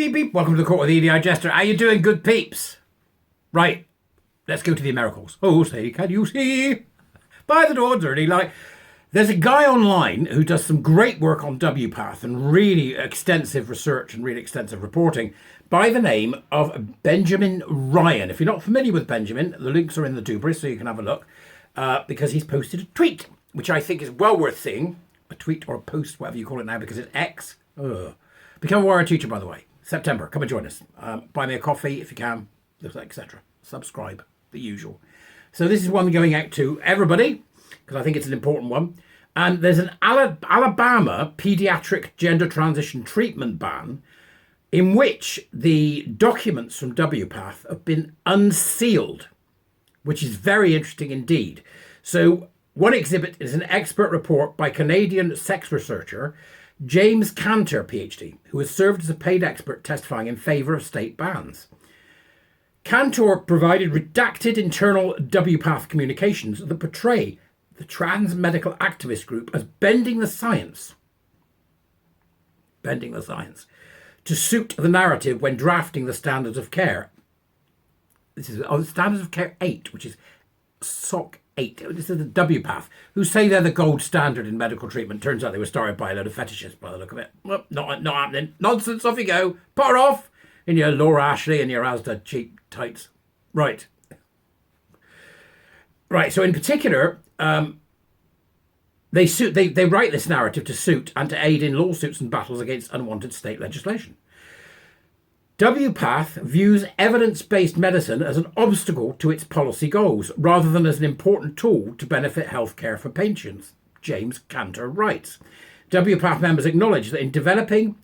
beep, beep. Welcome to the Court of the Edijester. How you doing, good peeps? Right, let's go to the Americals. Oh, say, can you see? By the dawn's early light. There's a guy online who does some great work on WPATH and really extensive research and really extensive reporting by the name of Benjamin Ryan. If you're not familiar with Benjamin, the links are in the Dubris, so you can have a look, because he's posted a tweet, which I think is well worth seeing. A tweet or a post, whatever you call it now, because it's X. Ugh. Become a warrior teacher, by the way. September. Come and join us. Buy me a coffee if you can, etc. Subscribe, the usual. So this is one going out to everybody, because I think it's an important one. And there's an Alabama pediatric gender transition treatment ban in which the documents from WPATH have been unsealed, which is very interesting indeed. So one exhibit is an expert report by Canadian sex researcher James Cantor, PhD, who has served as a paid expert testifying in favour of state bans. Cantor provided redacted internal WPATH communications that portray the trans medical activist group as bending the science to suit the narrative when drafting the standards of care. This is standards of care 8, which is SOC 8. This is the WPATH, who say they're the gold standard in medical treatment. Turns out they were started by a load of fetishists by the look of it. Well, not happening. Nonsense, off you go. Put her off in your Laura Ashley and your Asda cheap tights. Right, so in particular, they write this narrative to suit and to aid in lawsuits and battles against unwanted state legislation. WPATH views evidence-based medicine as an obstacle to its policy goals, rather than as an important tool to benefit healthcare for patients, James Cantor writes. WPATH members acknowledge that in developing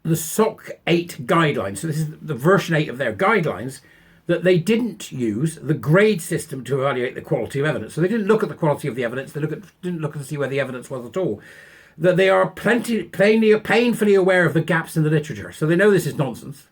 the SOC 8 guidelines, so this is the version 8 of their guidelines, that they didn't use the grade system to evaluate the quality of evidence. So they didn't look at the quality of the evidence, didn't look to see where the evidence was at all. That they are painfully aware of the gaps in the literature. So they know this is nonsense.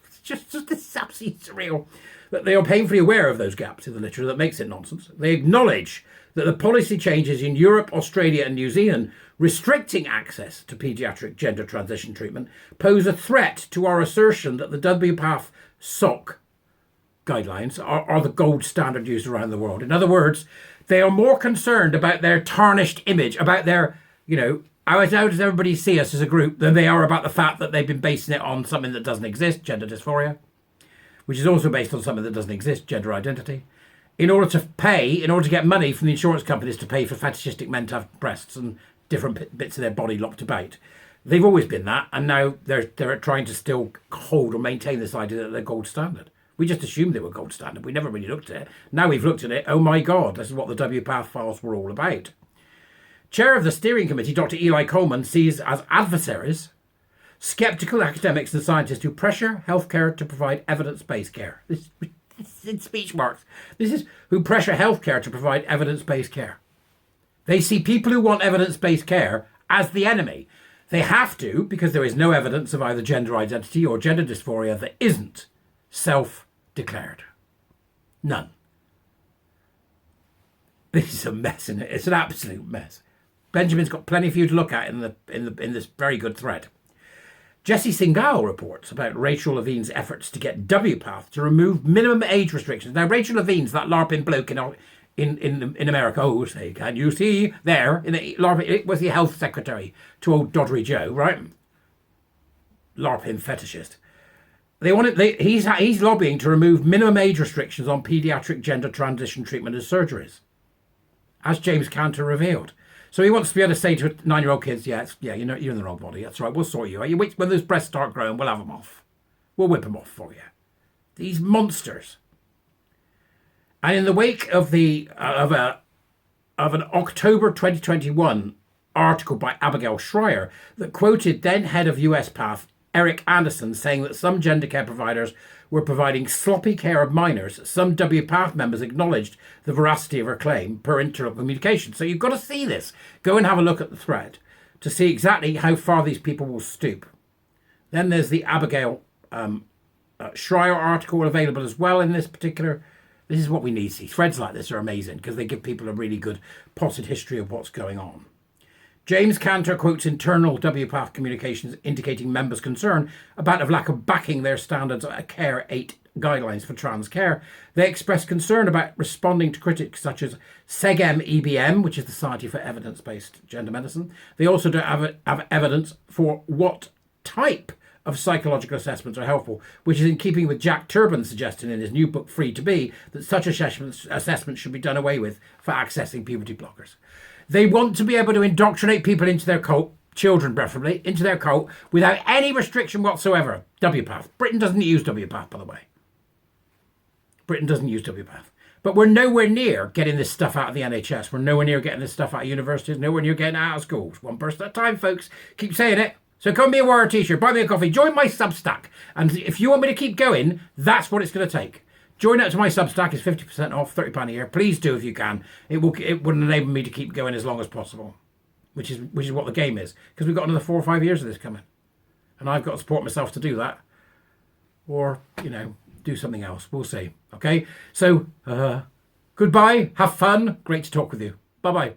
It's just this is absolutely surreal. That they are painfully aware of those gaps in the literature that makes it nonsense. They acknowledge that the policy changes in Europe, Australia and New Zealand restricting access to paediatric gender transition treatment pose a threat to our assertion that the WPATH SOC guidelines are the gold standard used around the world. In other words, they are more concerned about their tarnished image, about their, how does everybody see us as a group, than they are about the fact that they've been basing it on something that doesn't exist, gender dysphoria, which is also based on something that doesn't exist, gender identity, in order to get money from the insurance companies to pay for fetishistic men to have breasts and different bits of their body locked about. They've always been that, and now they're trying to still hold or maintain this idea that they're gold standard. We just assumed they were gold standard. We never really looked at it. Now we've looked at it. Oh my God, this is what the WPATH files were all about. Chair of the steering committee, Dr. Eli Coleman, sees as adversaries sceptical academics and scientists who pressure healthcare to provide evidence-based care. This is in speech marks. This is who pressure healthcare to provide evidence-based care. They see people who want evidence-based care as the enemy. They have to, because there is no evidence of either gender identity or gender dysphoria that isn't self-declared. None. This is a mess, isn't it? It's an absolute mess. Benjamin's got plenty for you to look at in this very good thread. Jesse Singal reports about Rachel Levine's efforts to get WPATH to remove minimum age restrictions. Now, Rachel Levine's that LARPing bloke in America. Oh, say, can you see there? It was the health secretary to old Doddery Joe, right? LARPing fetishist. He's lobbying to remove minimum age restrictions on paediatric gender transition treatment and surgeries, as James Cantor revealed. So he wants to be able to say to 9-year-old kids, you're in the wrong body. That's right. We'll sort you out. When those breasts start growing, we'll have them off. We'll whip them off for you. These monsters. And in the wake of an October 2021 article by Abigail Schreier that quoted then head of USPATH Eric Anderson saying that some gender care providers were providing sloppy care of minors, some WPATH members acknowledged the veracity of her claim per internal communication. So you've got to see this. Go and have a look at the thread to see exactly how far these people will stoop. Then there's the Abigail Schreier article available as well in this particular. This is what we need to see. Threads like this are amazing because they give people a really good potted history of what's going on. James Cantor quotes internal WPATH communications indicating members' concern about a lack of backing their standards of Care 8 guidelines for trans care. They express concern about responding to critics such as SEGM-EBM, which is the Society for Evidence-Based Gender Medicine. They also don't have evidence for what type of psychological assessments are helpful, which is in keeping with Jack Turbin's suggestion in his new book Free to Be that such assessments should be done away with for accessing puberty blockers. They want to be able to indoctrinate people into their cult, children preferably, into their cult without any restriction whatsoever. WPATH. Britain doesn't use WPATH, by the way. Britain doesn't use WPATH. But we're nowhere near getting this stuff out of the NHS. We're nowhere near getting this stuff out of universities, nowhere near getting it out of schools. One person at a time, folks. Keep saying it. So come be a Warrior t-shirt, buy me a coffee, join my Substack. And if you want me to keep going, that's what it's going to take. Join up to my Substack. It's 50% off, £30 a year. Please do if you can. It would enable me to keep going as long as possible, which is what the game is. Because we've got another 4 or 5 years of this coming. And I've got to support myself to do that. Or, do something else. We'll see. Okay? So, goodbye. Have fun. Great to talk with you. Bye-bye.